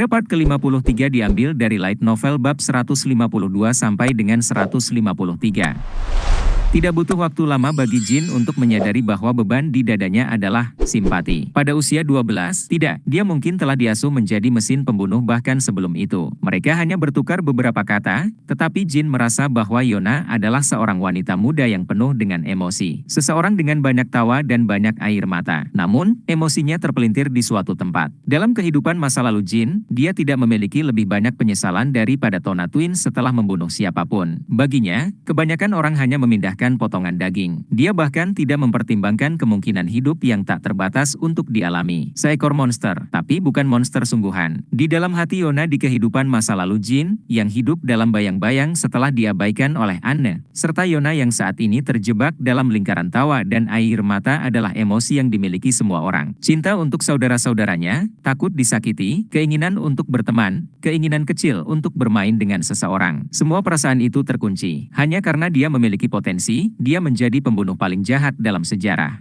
Part ke-53 diambil dari Light Novel bab 152 sampai dengan 153. Tidak butuh waktu lama bagi Jin untuk menyadari bahwa beban di dadanya adalah simpati. Pada usia 12, dia mungkin telah diasuh menjadi mesin pembunuh bahkan sebelum itu. Mereka hanya bertukar beberapa kata, tetapi Jin merasa bahwa Yona adalah seorang wanita muda yang penuh dengan emosi. Seseorang dengan banyak tawa dan banyak air mata. Namun, emosinya terpelintir di suatu tempat. Dalam kehidupan masa lalu Jin, dia tidak memiliki lebih banyak penyesalan daripada Tona Twin setelah membunuh siapapun. Baginya, kebanyakan orang hanya memindahkan potongan daging. Dia bahkan tidak mempertimbangkan kemungkinan hidup yang tak terbatas untuk dialami. Seekor monster, tapi bukan monster sungguhan. Di dalam hati Yona di kehidupan masa lalu Jin, yang hidup dalam bayang-bayang setelah diabaikan oleh Anne, serta Yona yang saat ini terjebak dalam lingkaran tawa dan air mata adalah emosi yang dimiliki semua orang. Cinta untuk saudara-saudaranya, takut disakiti, keinginan untuk berteman, keinginan kecil untuk bermain dengan seseorang. Semua perasaan itu terkunci. Hanya karena dia memiliki potensi, dia menjadi pembunuh paling jahat dalam sejarah.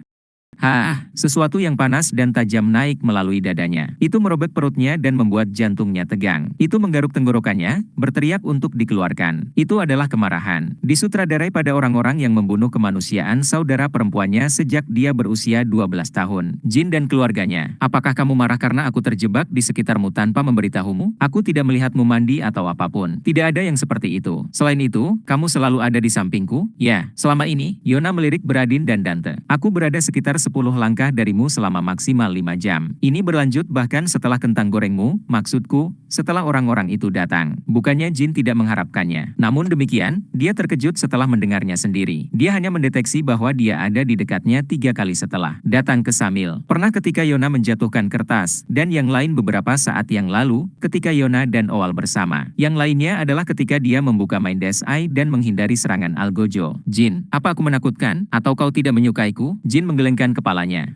Sesuatu yang panas dan tajam naik melalui dadanya. Itu merobek perutnya dan membuat jantungnya tegang. Itu menggaruk tenggorokannya, berteriak untuk dikeluarkan. Itu adalah kemarahan. Disutradarai pada orang-orang yang membunuh kemanusiaan saudara perempuannya sejak dia berusia 12 tahun. Jin dan keluarganya. Apakah kamu marah karena aku terjebak di sekitarmu tanpa memberitahumu? Aku tidak melihatmu mandi atau apapun. Tidak ada yang seperti itu. Selain itu, kamu selalu ada di sampingku? Ya, selama ini, Yona melirik Bradin dan Dante. Aku berada sekitar 10 langkah darimu selama maksimal 5 jam. Ini berlanjut bahkan setelah kentang gorengmu, maksudku, setelah orang-orang itu datang. Bukannya Jin tidak mengharapkannya. Namun demikian, dia terkejut setelah mendengarnya sendiri. Dia hanya mendeteksi bahwa dia ada di dekatnya 3 kali setelah datang ke Samil. Pernah ketika Yona menjatuhkan kertas, dan yang lain beberapa saat yang lalu, ketika Yona dan Oal bersama. Yang lainnya adalah ketika dia membuka Mind Dash Eye dan menghindari serangan Algojo. Jin, apa aku menakutkan? Atau kau tidak menyukaiku? Jin menggelengkan kepalanya.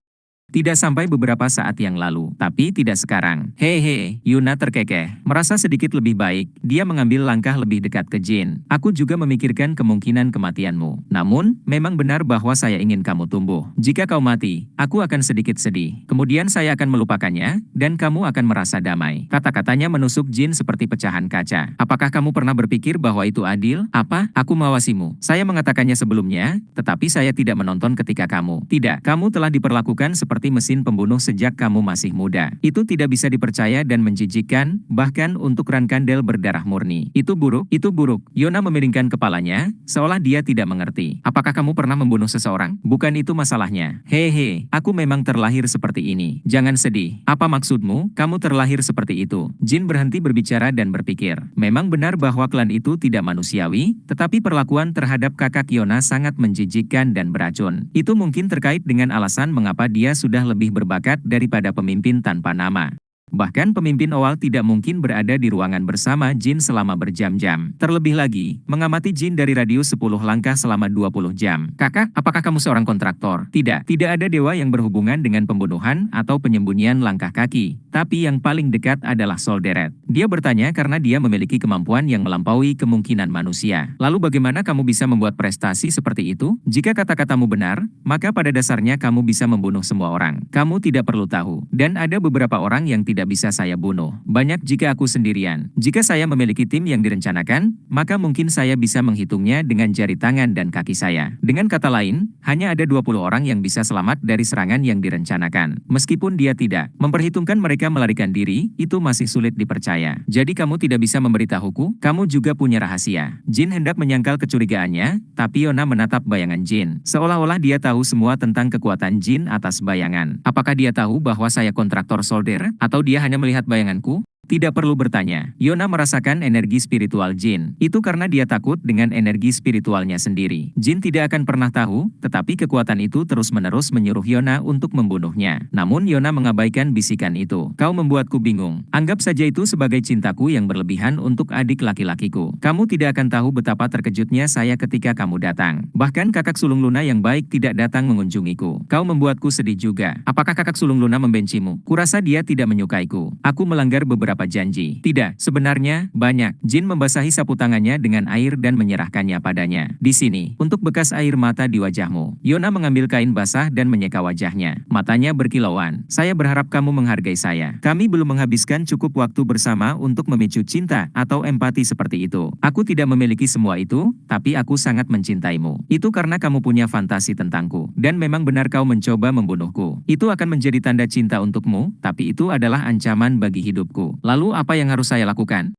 Tidak sampai beberapa saat yang lalu, tapi tidak sekarang. Hehe, Yuna terkekeh. Merasa sedikit lebih baik, dia mengambil langkah lebih dekat ke Jin. Aku juga memikirkan kemungkinan kematianmu. Namun, memang benar bahwa saya ingin kamu tumbuh. Jika kau mati, aku akan sedikit sedih. Kemudian saya akan melupakannya, dan kamu akan merasa damai. Kata-katanya menusuk Jin seperti pecahan kaca. Apakah kamu pernah berpikir bahwa itu adil? Apa? Aku mengawasimu. Saya mengatakannya sebelumnya, tetapi saya tidak menonton ketika kamu. Tidak, kamu telah diperlakukan seperti mesin pembunuh sejak kamu masih muda. Itu tidak bisa dipercaya dan menjijikkan, bahkan untuk Ran Kandel berdarah murni. Itu buruk, itu buruk. Yona memiringkan kepalanya, seolah dia tidak mengerti. Apakah kamu pernah membunuh seseorang? Bukan itu masalahnya. Hehe, aku memang terlahir seperti ini. Jangan sedih. Apa maksudmu? Kamu terlahir seperti itu. Jin berhenti berbicara dan berpikir. Memang benar bahwa klan itu tidak manusiawi, tetapi perlakuan terhadap kakak Yona sangat menjijikkan dan beracun. Itu mungkin terkait dengan alasan mengapa dia sudah lebih berbakat daripada pemimpin tanpa nama. Bahkan pemimpin Oal tidak mungkin berada di ruangan bersama Jin selama berjam-jam. Terlebih lagi, mengamati Jin dari radius 10 langkah selama 20 jam. Kakak, apakah kamu seorang kontraktor? Tidak ada dewa yang berhubungan dengan pembunuhan atau penyembunyian langkah kaki. Tapi yang paling dekat adalah Solderet. Dia bertanya karena dia memiliki kemampuan yang melampaui kemungkinan manusia. Lalu bagaimana kamu bisa membuat prestasi seperti itu? Jika kata-katamu benar, maka pada dasarnya kamu bisa membunuh semua orang. Kamu tidak perlu tahu. Dan ada beberapa orang yang tidak bisa saya bunuh. Banyak jika aku sendirian. Jika saya memiliki tim yang direncanakan, maka mungkin saya bisa menghitungnya dengan jari tangan dan kaki saya. Dengan kata lain, hanya ada 20 orang yang bisa selamat dari serangan yang direncanakan. Meskipun dia tidak memperhitungkan mereka melarikan diri, itu masih sulit dipercaya. Jadi kamu tidak bisa memberitahuku? Kamu juga punya rahasia. Jin hendak menyangkal kecurigaannya, tapi Yona menatap bayangan Jin. Seolah-olah dia tahu semua tentang kekuatan Jin atas bayangan. Apakah dia tahu bahwa saya kontraktor solder? Atau dia hanya melihat bayanganku? Tidak perlu bertanya. Yona merasakan energi spiritual Jin. Itu karena dia takut dengan energi spiritualnya sendiri. Jin tidak akan pernah tahu, tetapi kekuatan itu terus-menerus menyuruh Yona untuk membunuhnya. Namun Yona mengabaikan bisikan itu. Kau membuatku bingung. Anggap saja itu sebagai cintaku yang berlebihan untuk adik laki-lakiku. Kamu tidak akan tahu betapa terkejutnya saya ketika kamu datang. Bahkan kakak sulung Luna yang baik tidak datang mengunjungiku. Kau membuatku sedih juga. Apakah kakak sulung Luna membencimu? Kurasa dia tidak menyukaiku. Aku melanggar beberapa beberapa janji? Tidak, sebenarnya, banyak. Jin membasahi sapu tangannya dengan air dan menyerahkannya padanya. Di sini, untuk bekas air mata di wajahmu. Yona mengambil kain basah dan menyeka wajahnya. Matanya berkilauan. Saya berharap kamu menghargai saya. Kami belum menghabiskan cukup waktu bersama untuk memicu cinta atau empati seperti itu. Aku tidak memiliki semua itu, tapi aku sangat mencintaimu. Itu karena kamu punya fantasi tentangku. Dan memang benar kau mencoba membunuhku. Itu akan menjadi tanda cinta untukmu, tapi itu adalah ancaman bagi hidupku. Lalu apa yang harus saya lakukan?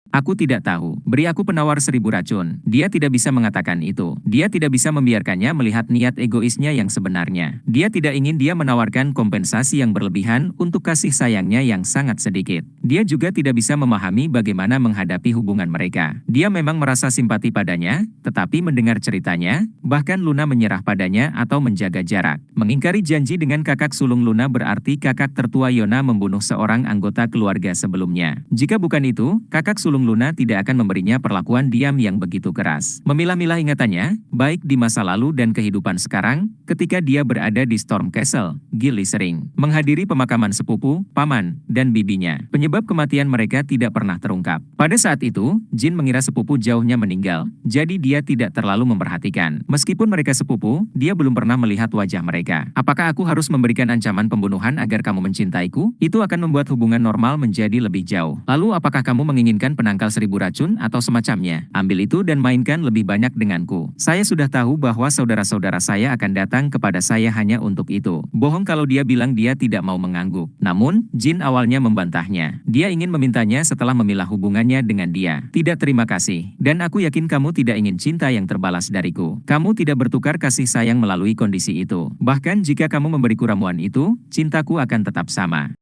Aku tidak tahu. Beri aku penawar 1000 racun. Dia tidak bisa mengatakan itu. Dia tidak bisa membiarkannya melihat niat egoisnya yang sebenarnya. Dia tidak ingin dia menawarkan kompensasi yang berlebihan untuk kasih sayangnya yang sangat sedikit. Dia juga tidak bisa memahami bagaimana menghadapi hubungan mereka. Dia memang merasa simpati padanya, tetapi mendengar ceritanya, bahkan Luna menyerah padanya atau menjaga jarak. Mengingkari janji dengan kakak sulung Luna berarti kakak tertua Yona membunuh seorang anggota keluarga sebelumnya. Jika bukan itu, kakak sulung Luna tidak akan memberinya perlakuan diam yang begitu keras. Memilah-milah ingatannya, baik di masa lalu dan kehidupan sekarang, ketika dia berada di Storm Castle, Gilly sering menghadiri pemakaman sepupu, paman, dan bibinya. Penyebab kematian mereka tidak pernah terungkap. Pada saat itu, Jin mengira sepupu jauhnya meninggal, jadi dia tidak terlalu memperhatikan. Meskipun mereka sepupu, dia belum pernah melihat wajah mereka. Apakah aku harus memberikan ancaman pembunuhan agar kamu mencintaiku? Itu akan membuat hubungan normal menjadi lebih jauh. Lalu apakah kamu menginginkan penangkal 1000 racun atau semacamnya? Ambil itu dan mainkan lebih banyak denganku. Saya sudah tahu bahwa saudara-saudara saya akan datang kepada saya hanya untuk itu. Bohong kalau dia bilang dia tidak mau mengangguk. Namun, Jin awalnya membantahnya. Dia ingin memintanya setelah memilah hubungannya dengan dia. Tidak, terima kasih. Dan aku yakin kamu tidak ingin cinta yang terbalas dariku. Kamu tidak bertukar kasih sayang melalui kondisi itu. Bahkan jika kamu memberiku ramuan itu, cintaku akan tetap sama.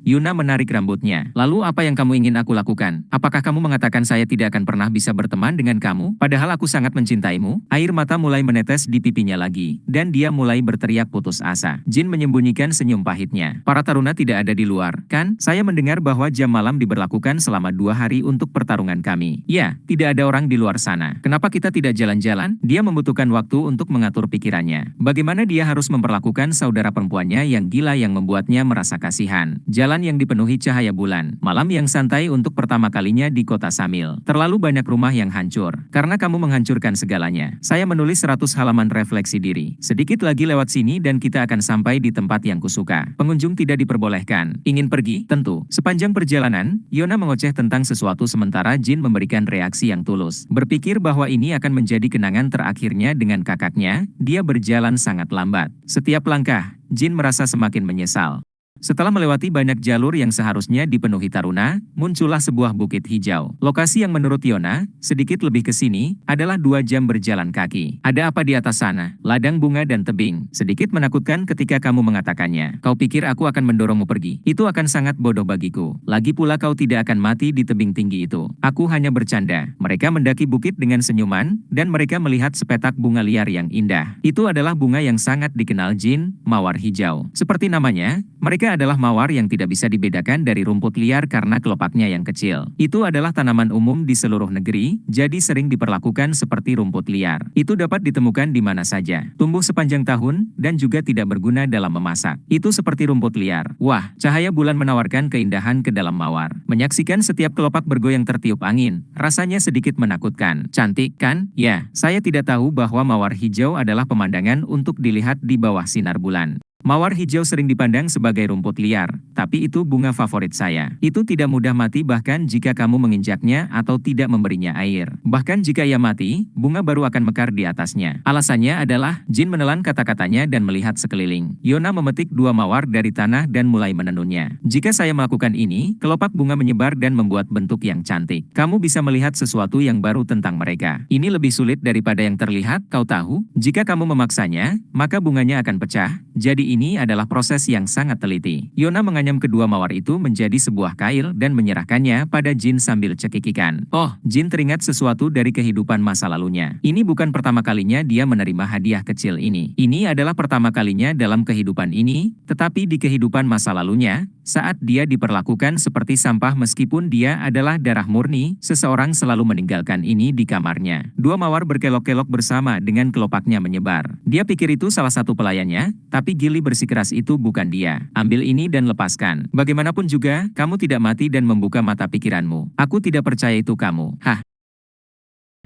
Yuna menarik rambutnya. Lalu apa yang kamu ingin aku lakukan? Apakah kamu mengatakan saya tidak akan pernah bisa berteman dengan kamu? Padahal aku sangat mencintaimu. Air mata mulai menetes di pipinya lagi. Dan dia mulai berteriak putus asa. Jin menyembunyikan senyum pahitnya. Para taruna tidak ada di luar, kan? Saya mendengar bahwa jam malam diberlakukan selama 2 hari untuk pertarungan kami. Ya, tidak ada orang di luar sana. Kenapa kita tidak jalan-jalan? Dia membutuhkan waktu untuk mengatur pikirannya. Bagaimana dia harus memperlakukan saudara perempuannya yang gila yang membuatnya merasa kasihan. Jalan yang dipenuhi cahaya bulan. Malam yang santai untuk pertama kalinya di kota Samil. Terlalu banyak rumah yang hancur. Karena kamu menghancurkan segalanya. Saya menulis 100 halaman refleksi diri. Sedikit lagi lewat sini dan kita akan sampai di tempat yang kusuka. Pengunjung tidak diperbolehkan. Ingin pergi? Tentu. Sepanjang perjalanan, Yona mengoceh tentang sesuatu sementara Jin memberikan reaksi yang tulus. Berpikir bahwa ini akan menjadi kenangan terakhirnya dengan kakaknya, dia berjalan sangat lambat. Setiap langkah, Jin merasa semakin menyesal. Setelah melewati banyak jalur yang seharusnya dipenuhi taruna, muncullah sebuah bukit hijau. Lokasi yang menurut Yona, sedikit lebih ke sini, adalah 2 jam berjalan kaki. Ada apa di atas sana? Ladang bunga dan tebing. Sedikit menakutkan ketika kamu mengatakannya. Kau pikir aku akan mendorongmu pergi? Itu akan sangat bodoh bagiku. Lagi pula kau tidak akan mati di tebing tinggi itu. Aku hanya bercanda. Mereka mendaki bukit dengan senyuman, dan mereka melihat sepetak bunga liar yang indah. Itu adalah bunga yang sangat dikenal Jin, mawar hijau. Seperti namanya, mereka adalah mawar yang tidak bisa dibedakan dari rumput liar karena kelopaknya yang kecil. Itu adalah tanaman umum di seluruh negeri, jadi sering diperlakukan seperti rumput liar. Itu dapat ditemukan di mana saja. Tumbuh sepanjang tahun, dan juga tidak berguna dalam memasak. Itu seperti rumput liar. Wah, cahaya bulan menawarkan keindahan ke dalam mawar. Menyaksikan setiap kelopak bergoyang tertiup angin, rasanya sedikit menakutkan. Cantik, kan? Ya, saya tidak tahu bahwa mawar hijau adalah pemandangan untuk dilihat di bawah sinar bulan. Mawar hijau sering dipandang sebagai rumput liar, tapi itu bunga favorit saya. Itu tidak mudah mati bahkan jika kamu menginjaknya atau tidak memberinya air. Bahkan jika ia mati, bunga baru akan mekar di atasnya. Alasannya adalah, Jin menelan kata-katanya dan melihat sekeliling. Yona memetik 2 mawar dari tanah dan mulai menenunnya. Jika saya melakukan ini, kelopak bunga menyebar dan membuat bentuk yang cantik. Kamu bisa melihat sesuatu yang baru tentang mereka. Ini lebih sulit daripada yang terlihat, kau tahu? Jika kamu memaksanya, maka bunganya akan pecah. Jadi ini adalah proses yang sangat teliti. Yona menganyam kedua mawar itu menjadi sebuah kail dan menyerahkannya pada Jin sambil cekikikan. Oh, Jin teringat sesuatu dari kehidupan masa lalunya. Ini bukan pertama kalinya dia menerima hadiah kecil ini. Ini adalah pertama kalinya dalam kehidupan ini, tetapi di kehidupan masa lalunya, saat dia diperlakukan seperti sampah meskipun dia adalah darah murni, seseorang selalu meninggalkan ini di kamarnya. 2 mawar berkelok-kelok bersama dengan kelopaknya menyebar. Dia pikir itu salah satu pelayannya, tapi Tapi Gili bersikeras itu bukan dia. Ambil ini dan lepaskan. Bagaimanapun juga, kamu tidak mati dan membuka mata pikiranmu. Aku tidak percaya itu kamu. Hah?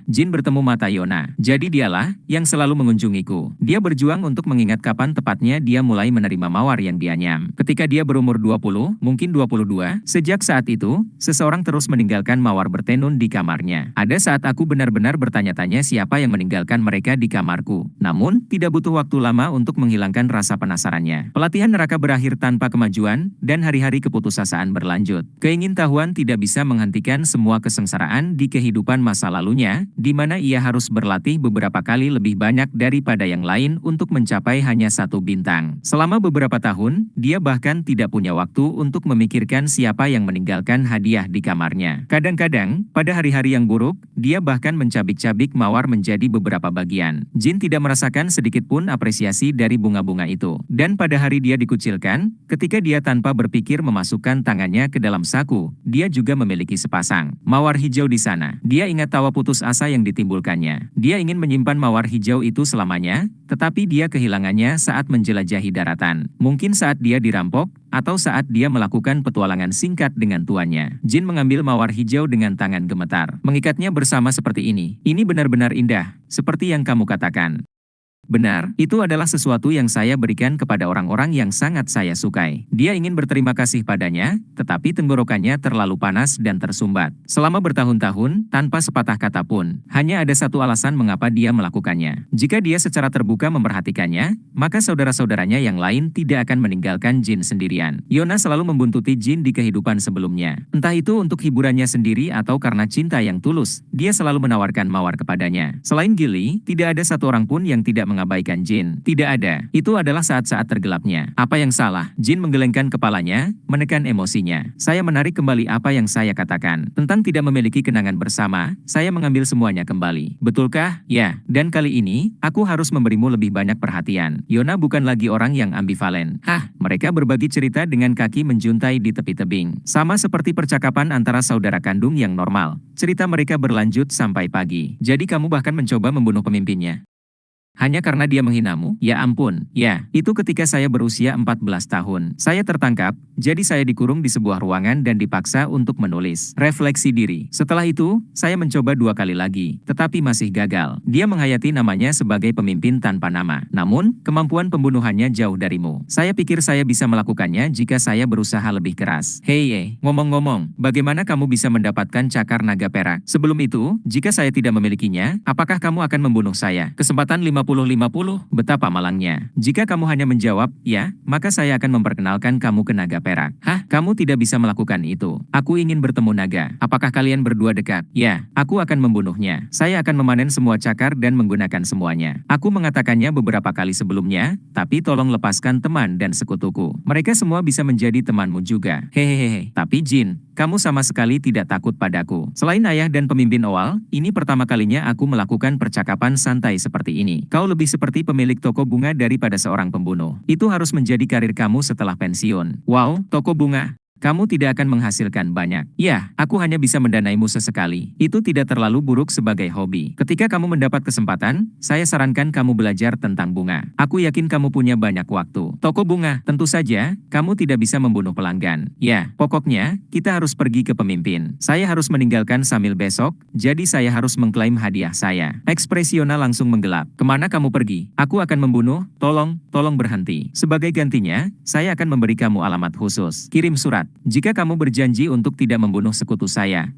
Jin bertemu mata Yona. Jadi dialah yang selalu mengunjungiku. Dia berjuang untuk mengingat kapan tepatnya dia mulai menerima mawar yang dianyam. Ketika dia berumur 20, mungkin 22, sejak saat itu, seseorang terus meninggalkan mawar bertenun di kamarnya. Ada saat aku benar-benar bertanya-tanya siapa yang meninggalkan mereka di kamarku. Namun, tidak butuh waktu lama untuk menghilangkan rasa penasarannya. Pelatihan neraka berakhir tanpa kemajuan, dan hari-hari keputusasaan berlanjut. Keingintahuan tidak bisa menghentikan semua kesengsaraan di kehidupan masa lalunya, di mana ia harus berlatih beberapa kali lebih banyak daripada yang lain untuk mencapai hanya satu bintang. Selama beberapa tahun, dia bahkan tidak punya waktu untuk memikirkan siapa yang meninggalkan hadiah di kamarnya. Kadang-kadang, pada hari-hari yang buruk, dia bahkan mencabik-cabik mawar menjadi beberapa bagian. Jin tidak merasakan sedikit pun apresiasi dari bunga-bunga itu. Dan pada hari dia dikucilkan, ketika dia tanpa berpikir memasukkan tangannya ke dalam saku, dia juga memiliki sepasang mawar hijau di sana. Dia ingat tawa putus asa yang ditimbulkannya. Dia ingin menyimpan mawar hijau itu selamanya, tetapi dia kehilangannya saat menjelajahi daratan. Mungkin saat dia dirampok, atau saat dia melakukan petualangan singkat dengan tuannya. Jin mengambil mawar hijau dengan tangan gemetar. Mengikatnya bersama seperti ini. Ini benar-benar indah, seperti yang kamu katakan. Benar, itu adalah sesuatu yang saya berikan kepada orang-orang yang sangat saya sukai. Dia ingin berterima kasih padanya, tetapi tenggorokannya terlalu panas dan tersumbat. Selama bertahun-tahun, tanpa sepatah kata pun, hanya ada satu alasan mengapa dia melakukannya. Jika dia secara terbuka memperhatikannya, maka saudara-saudaranya yang lain tidak akan meninggalkan Jin sendirian. Yona selalu membuntuti Jin di kehidupan sebelumnya. Entah itu untuk hiburannya sendiri atau karena cinta yang tulus, dia selalu menawarkan mawar kepadanya. Selain Gili, tidak ada satu orang pun yang tidak mengabaikan Jin. Tidak ada. Itu adalah saat-saat tergelapnya. Apa yang salah? Jin menggelengkan kepalanya, menekan emosinya. Saya menarik kembali apa yang saya katakan. Tentang tidak memiliki kenangan bersama, saya mengambil semuanya kembali. Betulkah? Ya. Dan kali ini, aku harus memberimu lebih banyak perhatian. Yona bukan lagi orang yang ambivalen. Hah, mereka berbagi cerita dengan kaki menjuntai di tepi tebing. Sama seperti percakapan antara saudara kandung yang normal. Cerita mereka berlanjut sampai pagi. Jadi kamu bahkan mencoba membunuh pemimpinnya. Hanya karena dia menghinamu? Ya ampun, ya, itu ketika saya berusia 14 tahun. Saya tertangkap, jadi saya dikurung di sebuah ruangan dan dipaksa untuk menulis. Refleksi diri. Setelah itu, saya mencoba 2 kali lagi, tetapi masih gagal. Dia menghayati namanya sebagai pemimpin tanpa nama. Namun, kemampuan pembunuhannya jauh darimu. Saya pikir saya bisa melakukannya jika saya berusaha lebih keras. Hei, ngomong-ngomong, bagaimana kamu bisa mendapatkan cakar naga perak? Sebelum itu, jika saya tidak memilikinya, apakah kamu akan membunuh saya? Kesempatan 50-50, betapa malangnya. Jika kamu hanya menjawab, ya, maka saya akan memperkenalkan kamu ke naga perak. Hah? Kamu tidak bisa melakukan itu. Aku ingin bertemu naga. Apakah kalian berdua dekat? Ya, aku akan membunuhnya. Saya akan memanen semua cakar dan menggunakan semuanya. Aku mengatakannya beberapa kali sebelumnya, tapi tolong lepaskan teman dan sekutuku. Mereka semua bisa menjadi temanmu juga. Hehehe. Tapi Jin, kamu sama sekali tidak takut padaku. Selain ayah dan pemimpin awal, ini pertama kalinya aku melakukan percakapan santai seperti ini. Kau lebih seperti pemilik toko bunga daripada seorang pembunuh. Itu harus menjadi karir kamu setelah pensiun. Wow, toko bunga. Kamu tidak akan menghasilkan banyak. Ya, aku hanya bisa mendanaimu sesekali. Itu tidak terlalu buruk sebagai hobi. Ketika kamu mendapat kesempatan, saya sarankan kamu belajar tentang bunga. Aku yakin kamu punya banyak waktu. Toko bunga, tentu saja, kamu tidak bisa membunuh pelanggan. Ya, pokoknya, kita harus pergi ke pemimpin. Saya harus meninggalkan Samil besok, jadi saya harus mengklaim hadiah saya. Ekspresi Yona langsung menggelap. Kemana kamu pergi? Aku akan membunuh, tolong berhenti. Sebagai gantinya, saya akan memberi kamu alamat khusus. Kirim surat. Jika kamu berjanji untuk tidak membunuh sekutu saya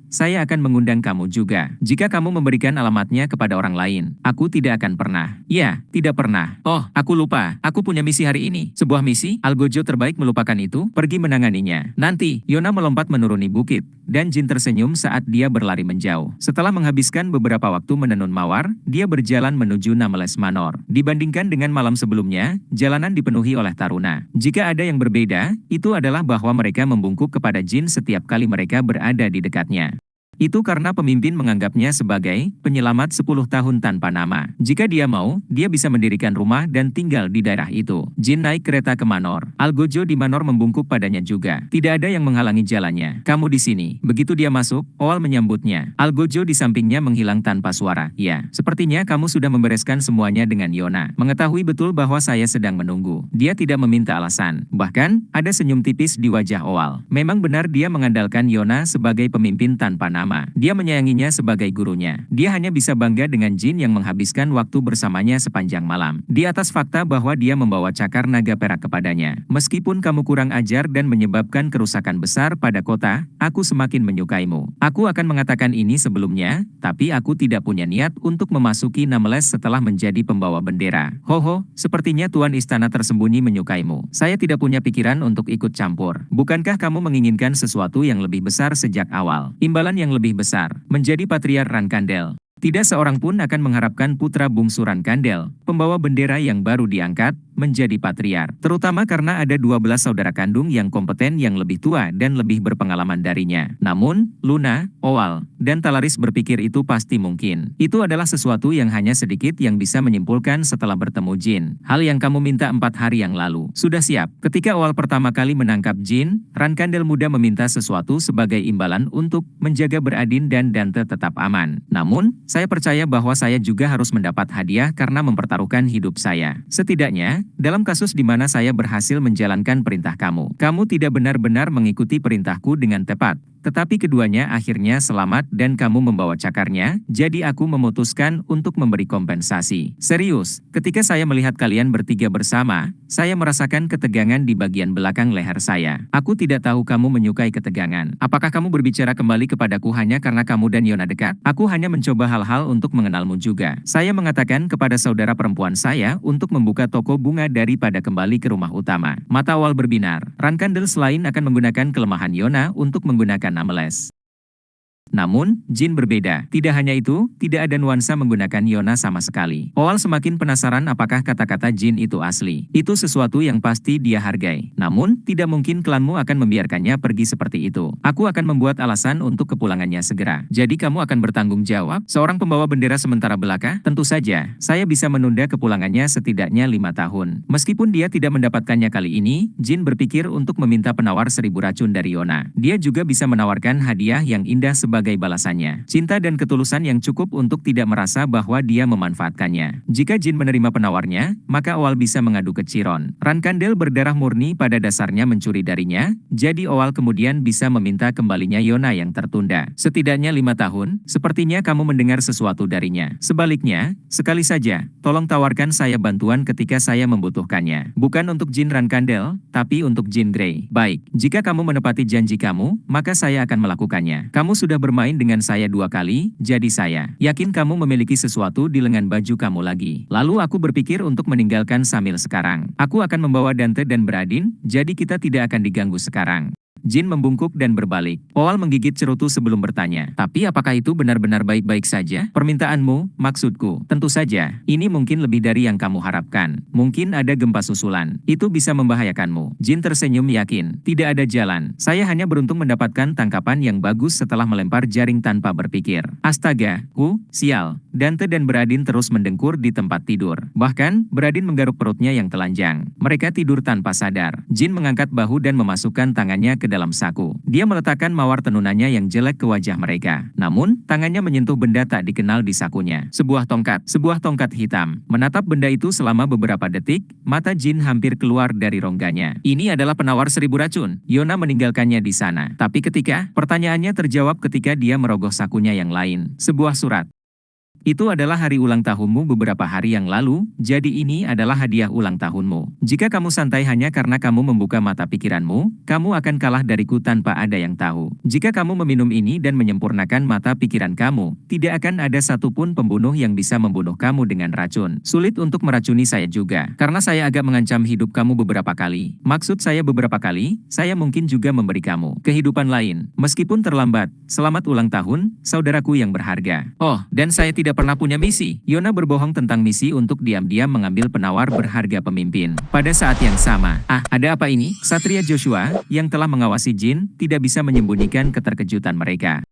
akan mengundang kamu juga. Jika kamu memberikan alamatnya kepada orang lain, aku tidak akan pernah. Ya, tidak pernah. Oh, aku lupa. Aku punya misi hari ini. Sebuah misi, Algojo terbaik melupakan itu, pergi menanganinya. Nanti, Yona melompat menuruni bukit, dan Jin tersenyum saat dia berlari menjauh. Setelah menghabiskan beberapa waktu menenun mawar, dia berjalan menuju Nameles Manor. Dibandingkan dengan malam sebelumnya, jalanan dipenuhi oleh taruna. Jika ada yang berbeda, itu adalah bahwa mereka membungkuk kepada Jin setiap kali mereka berada di dekatnya. Itu karena pemimpin menganggapnya sebagai penyelamat 10 tahun tanpa nama. Jika dia mau, dia bisa mendirikan rumah dan tinggal di daerah itu. Jin naik kereta ke Manor. Algojo di Manor membungkuk padanya juga. Tidak ada yang menghalangi jalannya. Kamu di sini. Begitu dia masuk, Oal menyambutnya. Algojo di sampingnya menghilang tanpa suara. Ya, sepertinya kamu sudah membereskan semuanya dengan Yona. Mengetahui betul bahwa saya sedang menunggu. Dia tidak meminta alasan. Bahkan, ada senyum tipis di wajah Oal. Memang benar dia mengandalkan Yona sebagai pemimpin tanpa nama. Dia menyayanginya sebagai gurunya. Dia hanya bisa bangga dengan Jin yang menghabiskan waktu bersamanya sepanjang malam. Di atas fakta bahwa dia membawa cakar naga perak kepadanya. Meskipun kamu kurang ajar dan menyebabkan kerusakan besar pada kota, aku semakin menyukaimu. Aku akan mengatakan ini sebelumnya, tapi aku tidak punya niat untuk memasuki Nameless setelah menjadi pembawa bendera. Hoho, sepertinya Tuan Istana tersembunyi menyukaimu. Saya tidak punya pikiran untuk ikut campur. Bukankah kamu menginginkan sesuatu yang lebih besar sejak awal? Imbalan yang lebih besar, menjadi patriark Rankandel. Tidak seorang pun akan mengharapkan putra bungsu Rankandel, pembawa bendera yang baru diangkat, menjadi patriark. Terutama karena ada 12 saudara kandung yang kompeten yang lebih tua dan lebih berpengalaman darinya. Namun, Luna, Oal, dan Talaris berpikir itu pasti mungkin. Itu adalah sesuatu yang hanya sedikit yang bisa menyimpulkan setelah bertemu Jin. Hal yang kamu minta 4 hari yang lalu. Sudah siap. Ketika Oal pertama kali menangkap Jin, Rankandel muda meminta sesuatu sebagai imbalan untuk menjaga Beradin dan Dante tetap aman. Namun, saya percaya bahwa saya juga harus mendapat hadiah karena mempertaruhkan hidup saya. Setidaknya, dalam kasus di mana saya berhasil menjalankan perintah kamu. Kamu tidak benar-benar mengikuti perintahku dengan tepat. Tetapi keduanya akhirnya selamat dan kamu membawa cakarnya, jadi aku memutuskan untuk memberi kompensasi. Serius, ketika saya melihat kalian bertiga bersama, saya merasakan ketegangan di bagian belakang leher saya. Aku tidak tahu kamu menyukai ketegangan. Apakah kamu berbicara kembali kepadaku hanya karena kamu dan Yona dekat? Aku hanya mencoba hal-hal untuk mengenalmu juga. Saya mengatakan kepada saudara perempuan saya untuk membuka toko bunga daripada kembali ke rumah utama. Mata Oal berbinar. Rankandel selain akan menggunakan kelemahan Yona untuk menggunakan Nameless. Namun, Jin berbeda. Tidak hanya itu, tidak ada nuansa menggunakan Yona sama sekali. Oal semakin penasaran apakah kata-kata Jin itu asli. Itu sesuatu yang pasti dia hargai. Namun, tidak mungkin klanmu akan membiarkannya pergi seperti itu. Aku akan membuat alasan untuk kepulangannya segera. Jadi kamu akan bertanggung jawab? Seorang pembawa bendera sementara belaka? Tentu saja, saya bisa menunda kepulangannya setidaknya 5 tahun. Meskipun dia tidak mendapatkannya kali ini, Jin berpikir untuk meminta penawar 1000 racun dari Yona. Dia juga bisa menawarkan hadiah yang indah sebagai balasannya. Cinta dan ketulusan yang cukup untuk tidak merasa bahwa dia memanfaatkannya. Jika Jin menerima penawarnya, maka Oal bisa mengadu ke Chiron. Rankandel berdarah murni pada dasarnya mencuri darinya, jadi Oal kemudian bisa meminta kembalinya Yona yang tertunda. Setidaknya 5 tahun, sepertinya kamu mendengar sesuatu darinya. Sebaliknya, sekali saja, tolong tawarkan saya bantuan ketika saya membutuhkannya. Bukan untuk Jin Rankandel, tapi untuk Jin Grey. Baik, jika kamu menepati janji kamu, maka saya akan melakukannya. Kamu sudah bermain dengan saya 2 kali, jadi saya yakin kamu memiliki sesuatu di lengan baju kamu lagi. Lalu aku berpikir untuk meninggalkan Samil sekarang. Aku akan membawa Dante dan Beradin, jadi kita tidak akan diganggu sekarang. Jin membungkuk dan berbalik. Oal menggigit cerutu sebelum bertanya. Tapi apakah itu benar-benar baik-baik saja? Permintaanmu, maksudku. Tentu saja, ini mungkin lebih dari yang kamu harapkan. Mungkin ada gempa susulan. Itu bisa membahayakanmu. Jin tersenyum yakin. Tidak ada jalan. Saya hanya beruntung mendapatkan tangkapan yang bagus setelah melempar jaring tanpa berpikir. Astaga, sial. Dante dan Beradin terus mendengkur di tempat tidur. Bahkan, Beradin menggaruk perutnya yang telanjang. Mereka tidur tanpa sadar. Jin mengangkat bahu dan memasukkan tangannya ke dalam saku. Dia meletakkan mawar tenunannya yang jelek ke wajah mereka. Namun, tangannya menyentuh benda tak dikenal di sakunya. Sebuah tongkat hitam. Menatap benda itu selama beberapa detik, mata Jin hampir keluar dari rongganya. Ini adalah penawar 1000 racun. Yona meninggalkannya di sana. Tapi pertanyaannya terjawab ketika dia merogoh sakunya yang lain. Sebuah surat. Itu adalah hari ulang tahunmu beberapa hari yang lalu, jadi ini adalah hadiah ulang tahunmu. Jika kamu santai hanya karena kamu membuka mata pikiranmu, kamu akan kalah dariku tanpa ada yang tahu. Jika kamu meminum ini dan menyempurnakan mata pikiran kamu, tidak akan ada satupun pembunuh yang bisa membunuh kamu dengan racun. Sulit untuk meracuni saya juga, karena saya agak mengancam hidup kamu beberapa kali. Maksud saya beberapa kali, saya mungkin juga memberi kamu kehidupan lain. Meskipun terlambat, selamat ulang tahun, saudaraku yang berharga. Oh, dan saya tidak pernah punya misi. Yona berbohong tentang misi untuk diam-diam mengambil penawar berharga pemimpin. Pada saat yang sama, ada apa ini? Ksatria Joshua, yang telah mengawasi Jin, tidak bisa menyembunyikan keterkejutan mereka.